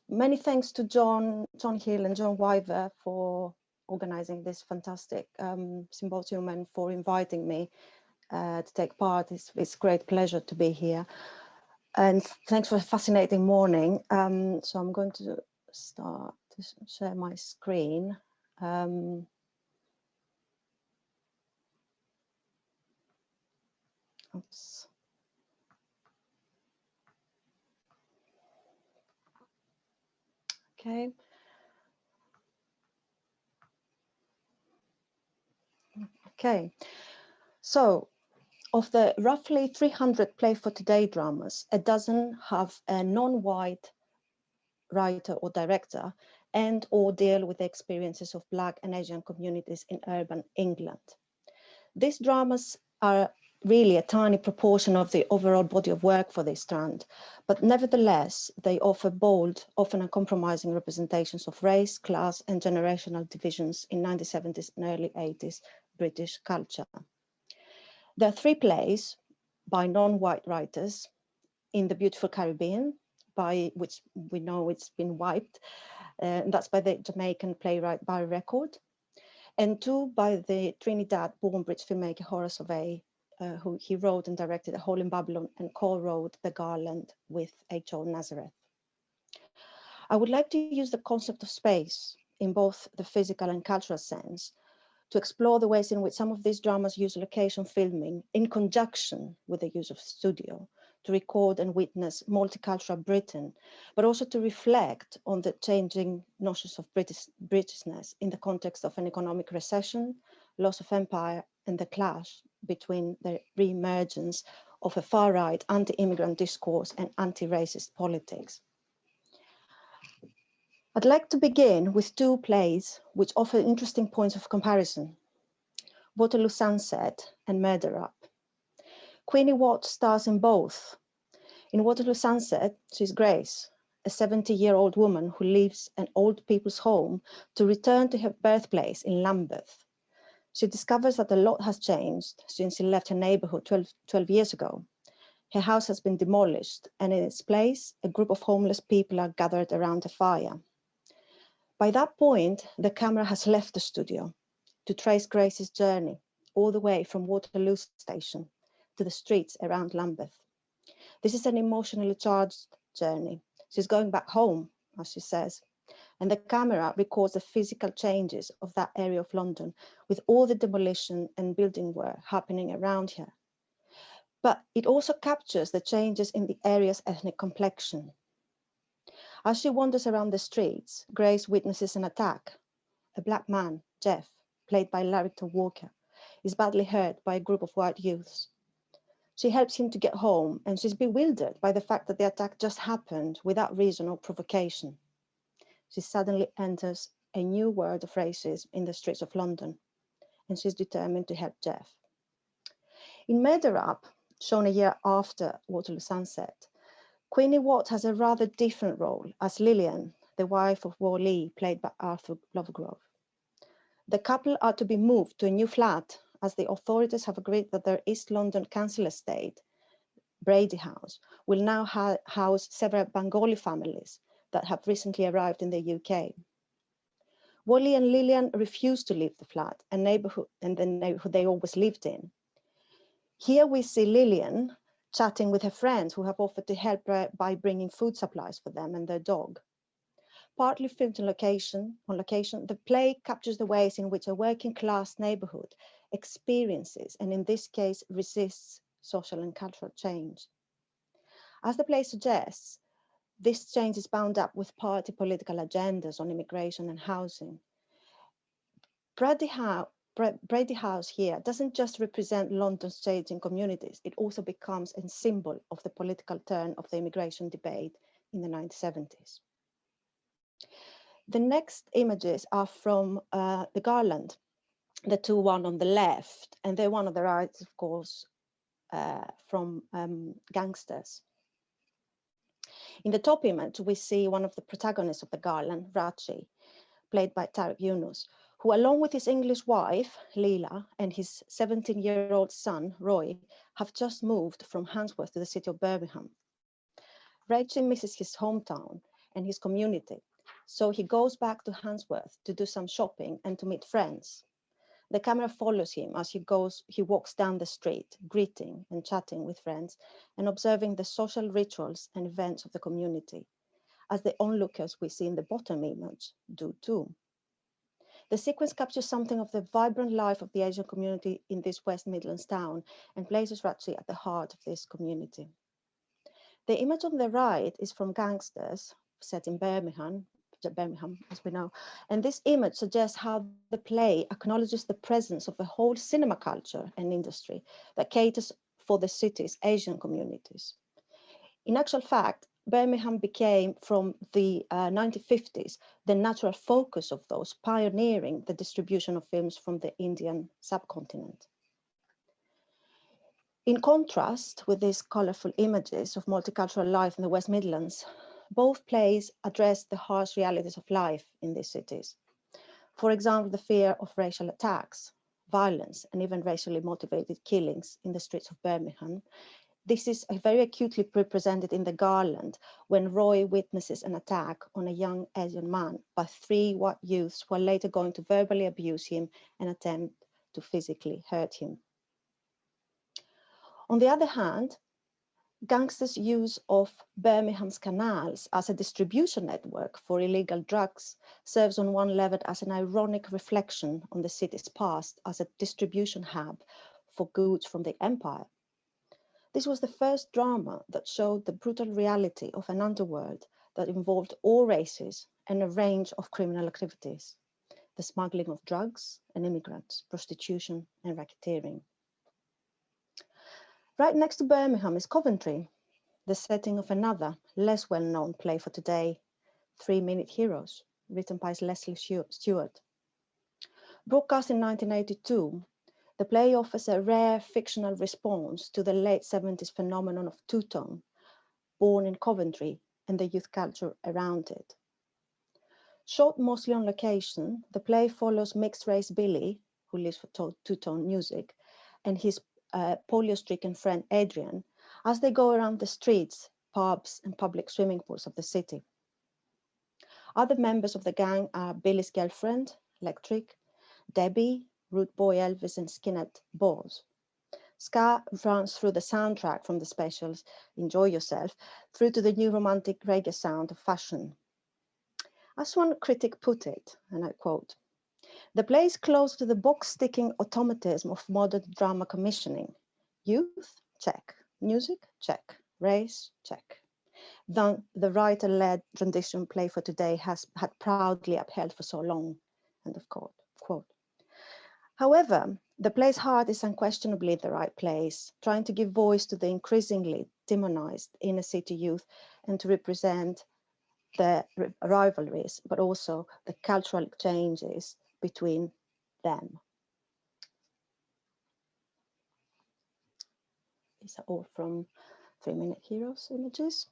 Many thanks to John Hill and John Wyver for organizing this fantastic symposium and for inviting me to take part. It's a great pleasure to be here. And thanks for a fascinating morning. So I'm going to start to share my screen. Oops. Okay. Okay. So of the roughly 300 Play for Today dramas, a dozen have a non-white writer or director and or deal with the experiences of Black and Asian communities in urban England. These dramas are really a tiny proportion of the overall body of work for this strand, but nevertheless, they offer bold, often uncompromising representations of race, class, and generational divisions in 1970s and early 80s British culture. There are 3 plays by non-white writers in the beautiful Caribbean, by which we know it's been wiped, and that's by the Jamaican playwright Barry Record, and 2 by the Trinidad-born British filmmaker Horace Ovey, who he wrote and directed A Hole in Babylon and co-wrote The Garland with H.O. Nazareth. I would like to use the concept of space in both the physical and cultural sense to explore the ways in which some of these dramas use location filming in conjunction with the use of studio to record and witness multicultural Britain, but also to reflect on the changing notions of Britishness in the context of an economic recession, loss of empire, and the clash between the re-emergence of a far-right anti-immigrant discourse and anti-racist politics. I'd like to begin with 2 plays which offer interesting points of comparison: Waterloo Sunset and Murder Up. Queenie Watt stars in both. In Waterloo Sunset, she's Grace, a 70-year-old woman who leaves an old people's home to return to her birthplace in Lambeth. She discovers that a lot has changed since she left her neighborhood 12 years ago. Her house has been demolished, and in its place, a group of homeless people are gathered around a fire. By that point, the camera has left the studio to trace Grace's journey all the way from Waterloo Station to the streets around Lambeth. This is an emotionally charged journey. She's going back home, as she says, and the camera records the physical changes of that area of London with all the demolition and building work happening around her. But it also captures the changes in the area's ethnic complexion. As she wanders around the streets, Grace witnesses an attack. A Black man, Jeff, played by Larrington Walker, is badly hurt by a group of white youths. She helps him to get home, and she's bewildered by the fact that the attack just happened without reason or provocation. She suddenly enters a new world of racism in the streets of London, and she's determined to help Jeff. In Murder Up, shown a year after Waterloo Sunset, Queenie Watt has a rather different role as Lillian, the wife of Wall-E, played by Arthur Lovegrove. The couple are to be moved to a new flat as the authorities have agreed that their East London council estate, Brady House, will now house several Bengali families that have recently arrived in the UK. Wally and Lillian refuse to leave the flat, a neighborhood and the neighborhood they always lived in. Here we see Lillian chatting with her friends who have offered to help her by bringing food supplies for them and their dog. Partly filmed on location, the play captures the ways in which a working class neighborhood experiences, and in this case, resists social and cultural change. As the play suggests, this change is bound up with party political agendas on immigration and housing. Brady House here doesn't just represent London's changing communities, it also becomes a symbol of the political turn of the immigration debate in the 1970s. The next images are from The Garland, the 2 one on the left, and the one on the right, of course, from Gangsters. In the top image, we see one of the protagonists of The Garland, Rachi, played by Tariq Yunus, who along with his English wife, Leela, and his 17-year-old son, Roy, have just moved from Handsworth to the city of Birmingham. Rachi misses his hometown and his community. So he goes back to Handsworth to do some shopping and to meet friends. The camera follows him as he walks down the street, greeting and chatting with friends and observing the social rituals and events of the community, as the onlookers we see in the bottom image do too. The sequence captures something of the vibrant life of the Asian community in this West Midlands town and places Ratchi at the heart of this community. The image on the right is from Gangsters, set in Birmingham, as we know, and this image suggests how the play acknowledges the presence of a whole cinema culture and industry that caters for the city's Asian communities. In actual fact, Birmingham became, from the 1950s, the natural focus of those pioneering the distribution of films from the Indian subcontinent. In contrast with these colourful images of multicultural life in the West Midlands, both plays address the harsh realities of life in these cities. For example, the fear of racial attacks, violence, and even racially motivated killings in the streets of Birmingham. This is very acutely represented in The Garland, when Roy witnesses an attack on a young Asian man by 3 white youths who are later going to verbally abuse him and attempt to physically hurt him. On the other hand, gangsters' use of Birmingham's canals as a distribution network for illegal drugs serves on one level as an ironic reflection on the city's past as a distribution hub for goods from the empire. This was the first drama that showed the brutal reality of an underworld that involved all races and a range of criminal activities: the smuggling of drugs and immigrants, prostitution and racketeering. Right next to Birmingham is Coventry, the setting of another, less well-known play for today, 3-Minute Heroes, written by Leslie Stewart. Broadcast in 1982, the play offers a rare fictional response to the late 70s phenomenon of two-tone, born in Coventry, and the youth culture around it. Shot mostly on location, the play follows mixed-race Billy, who lives for two-tone music, and his polio-stricken friend Adrian, as they go around the streets, pubs, and public swimming pools of the city. Other members of the gang are Billy's girlfriend, Electric, Debbie, Rude Boy Elvis, and Skinhead Boz. Ska runs through the soundtrack from the specials Enjoy Yourself through to the new romantic reggae sound of Fashion. As one critic put it, and I quote, "The play is close to the box-sticking automatism of modern drama commissioning. Youth? Check. Music? Check. Race? Check. Than the writer-led rendition play for today had proudly upheld for so long." End of quote. However, the play's heart is unquestionably in the right place, trying to give voice to the increasingly demonized inner city youth and to represent the rivalries, but also the cultural exchanges between them. These are all from 3-Minute Heroes images.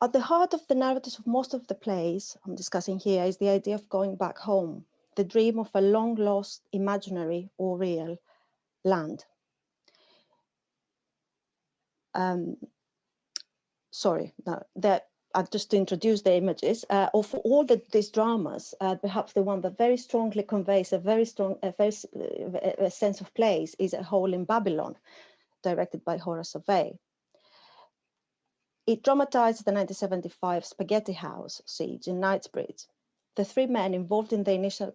At the heart of the narratives of most of the plays I'm discussing here is the idea of going back home, the dream of a long lost, imaginary or real land. Just to introduce the images, of all these dramas, perhaps the one that very strongly conveys a sense of place is A Hole in Babylon, directed by Horace Survey. It dramatizes the 1975 Spaghetti House siege in Knightsbridge. The 3 men involved in the initial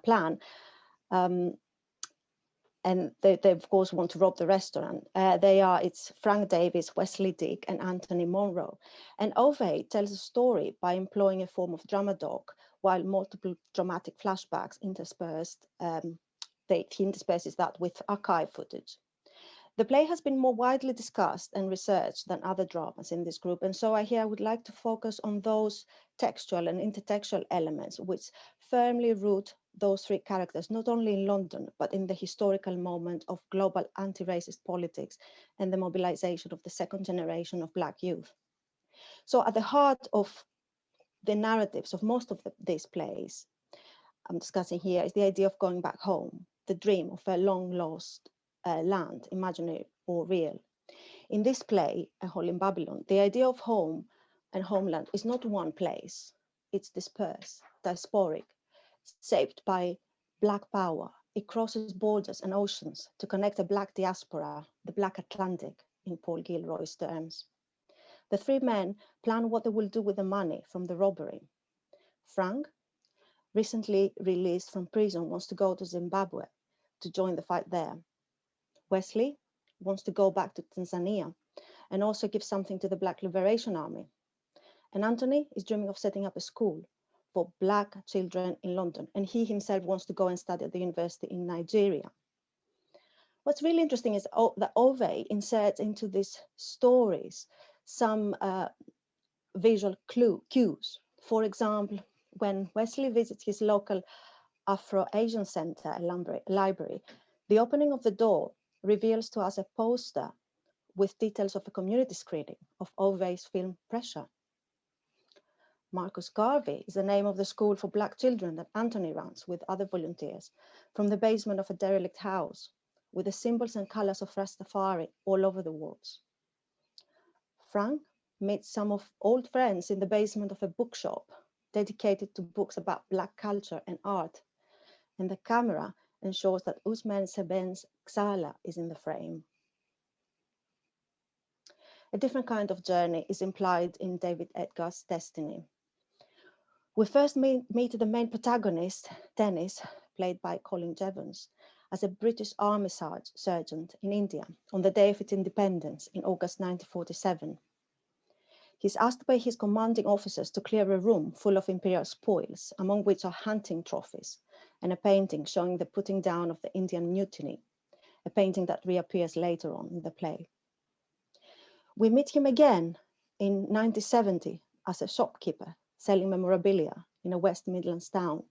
plan, and they of course want to rob the restaurant. It's Frank Davis, Wesley Dick, and Anthony Monroe. And Ovey tells a story by employing a form of dramadoc, while multiple dramatic flashbacks interspersed. He intersperses that with archive footage. The play has been more widely discussed and researched than other dramas in this group, and so I would like to focus on those textual and intertextual elements which firmly root those 3 characters, not only in London, but in the historical moment of global anti-racist politics and the mobilization of the second generation of Black youth. So at the heart of the narratives of most of these plays I'm discussing here is the idea of going back home, the dream of a long lost land, imaginary or real. In this play, A Hole in Babylon, the idea of home and homeland is not one place. It's dispersed, diasporic, shaped by Black power. It crosses borders and oceans to connect a Black diaspora, the Black Atlantic, in Paul Gilroy's terms. The three men plan what they will do with the money from the robbery. Frank, recently released from prison, wants to go to Zimbabwe to join the fight there. Wesley wants to go back to Tanzania and also give something to the Black Liberation Army. And Anthony is dreaming of setting up a school for Black children in London, and he himself wants to go and study at the university in Nigeria. What's really interesting is that Ove inserts into these stories some visual cues. For example, when Wesley visits his local Afro-Asian Center library, the opening of the door reveals to us a poster with details of a community screening of Ove's film Pressure. Marcus Garvey is the name of the school for Black children that Anthony runs with other volunteers from the basement of a derelict house, with the symbols and colors of Rastafari all over the walls. Frank meets some of old friends in the basement of a bookshop dedicated to books about Black culture and art, and the camera ensures that Usman Seben's Xala is in the frame. A different kind of journey is implied in David Edgar's Destiny. We first meet the main protagonist, Dennis, played by Colin Jevons, as a British Army sergeant in India on the day of its independence in August 1947. He's asked by his commanding officers to clear a room full of imperial spoils, among which are hunting trophies and a painting showing the putting down of the Indian Mutiny, a painting that reappears later on in the play. We meet him again in 1970 as a shopkeeper selling memorabilia in a West Midlands town,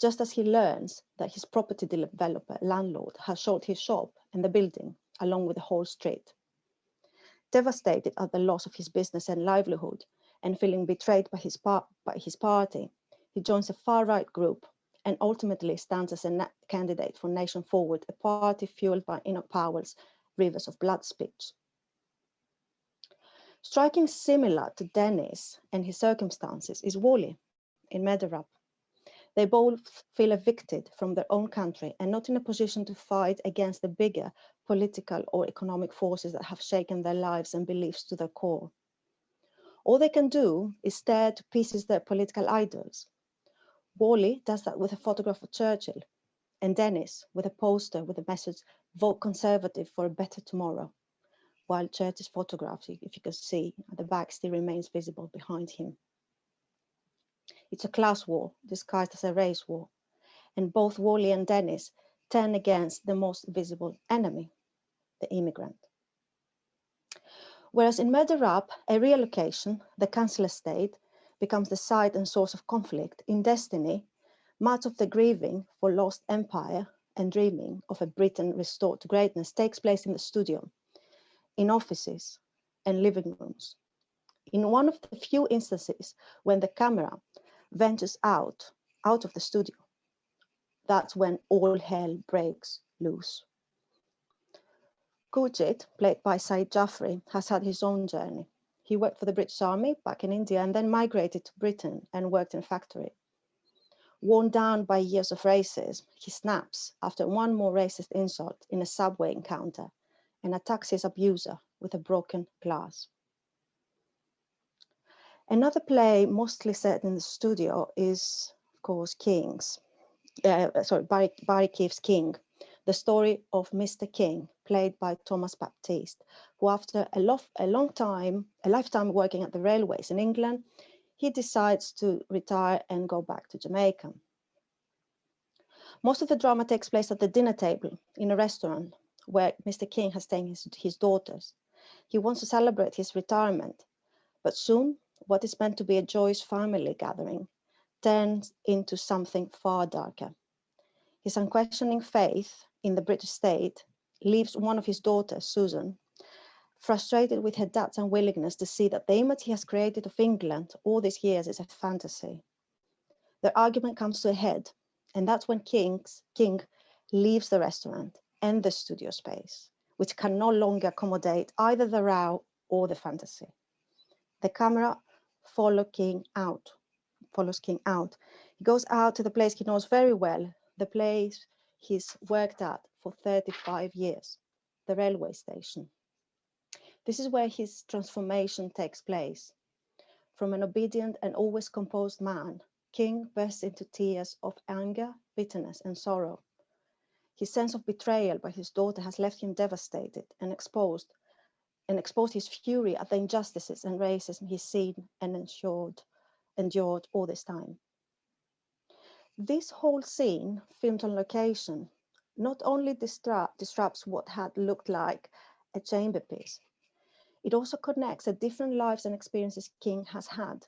just as he learns that his property developer landlord has sold his shop and the building, along with the whole street. Devastated at the loss of his business and livelihood, and feeling betrayed by his party, he joins a far-right group and ultimately stands as a candidate for Nation Forward, a party fueled by Enoch Powell's Rivers of Blood speech. Striking similar to Dennis and his circumstances is Wally in Medarab. They both feel evicted from their own country and not in a position to fight against the bigger political or economic forces that have shaken their lives and beliefs to their core. All they can do is stare to pieces their political idols. Wally does that with a photograph of Churchill, and Dennis with a poster with the message, "Vote Conservative for a better tomorrow," while Churchill's photograph, if you can see, at the back still remains visible behind him. It's a class war disguised as a race war, and both Wally and Dennis turn against the most visible enemy, the immigrant. Whereas in Murder Up, a relocation, the council estate, becomes the site and source of conflict, in Destiny, much of the grieving for lost empire and dreaming of a Britain restored to greatness takes place in the studio, in offices and living rooms. In one of the few instances when the camera ventures out of the studio, that's when all hell breaks loose. Gurjit, played by Saeed Jaffrey, has had his own journey. He worked for the British Army back in India and then migrated to Britain and worked in a factory. Worn down by years of racism, he snaps after one more racist insult in a subway encounter and attacks his abuser with a broken glass. Another play mostly set in the studio is, of course, Barry Keefe's King, the story of Mr. King, played by Thomas Baptiste, who after a lifetime working at the railways in England, he decides to retire and go back to Jamaica. Most of the drama takes place at the dinner table in a restaurant where Mr. King has taken his daughters. He wants to celebrate his retirement, but soon what is meant to be a joyous family gathering turns into something far darker. His unquestioning faith in the British state leaves one of his daughters, Susan, frustrated with her dad's unwillingness to see that the image he has created of England all these years is a fantasy. Their argument comes to a head, and that's when King leaves the restaurant and the studio space which can no longer accommodate either the row or the fantasy. The camera follows King out. He goes out to the place he knows very well, the place he's worked at for 35 years, the railway station. This is where his transformation takes place. From an obedient and always composed man, King bursts into tears of anger, bitterness, and sorrow. His sense of betrayal by his daughter has left him devastated and exposed his fury at the injustices and racism he's seen and endured all this time. This whole scene, filmed on location, not only disrupts what had looked like a chamber piece, it also connects the different lives and experiences King has had.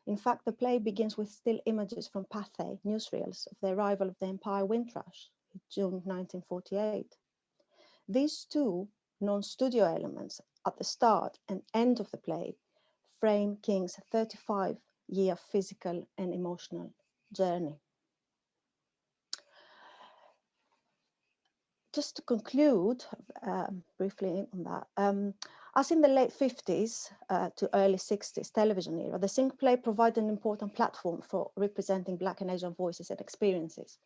In fact, the play begins with still images from Pathé newsreels of the arrival of the Empire Windrush in June 1948. These two non-studio elements at the start and end of the play frame King's 35-year physical and emotional journey. Just to conclude briefly on that, as in the late 50s to early 60s television era, the Sync play provided an important platform for representing Black and Asian voices and experiences.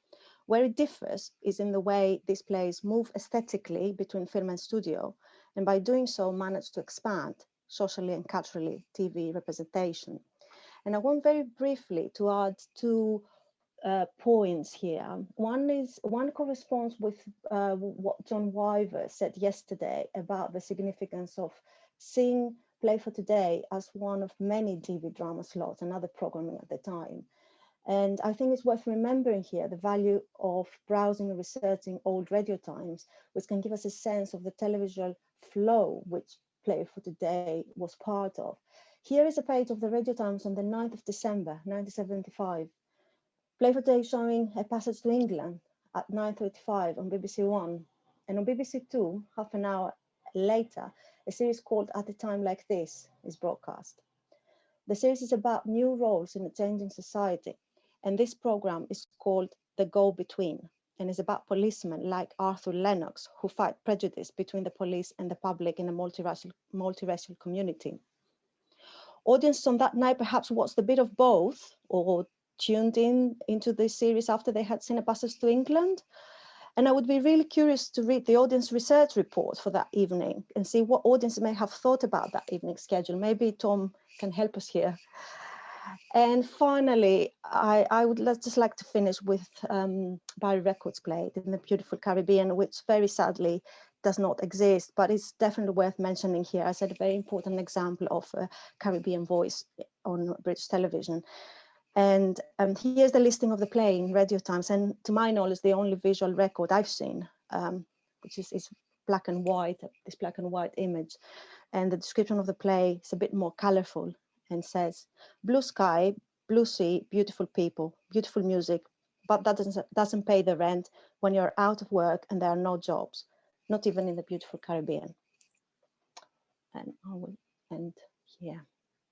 Where it differs is in the way these plays move aesthetically between film and studio, and by doing so manage to expand socially and culturally TV representation. And I want very briefly to add two points here. One corresponds with what John Wyver said yesterday about the significance of seeing Play for Today as one of many TV drama slots and other programming at the time. And I think it's worth remembering here the value of browsing and researching old radio times, which can give us a sense of the television flow which Play for Today was part of. Here is a page of the radio times on the 9th of December, 1975. Play for Today showing A Passage to England at 9:35 on BBC One. And on BBC Two, half an hour later, a series called At a Time Like This is broadcast. The series is about new roles in a changing society, and this program is called The Go-Between, and is about policemen like Arthur Lennox who fight prejudice between the police and the public in a multiracial community. Audiences on that night perhaps watched a bit of both or tuned into this series after they had seen A Passage to England. And I would be really curious to read the audience research report for that evening and see what audience may have thought about that evening schedule. Maybe Tom can help us here. And finally, I would just like to finish with Barry Records played in the beautiful Caribbean, which very sadly does not exist, but it's definitely worth mentioning here as a very important example of a Caribbean voice on British television. And here's the listing of the play in Radio Times, and to my knowledge, the only visual record I've seen, which is black and white, this black and white image. And the description of the play is a bit more colorful and says, blue sky, blue sea, beautiful people, beautiful music, but that doesn't pay the rent when you're out of work and there are no jobs, not even in the beautiful Caribbean. And I will end here.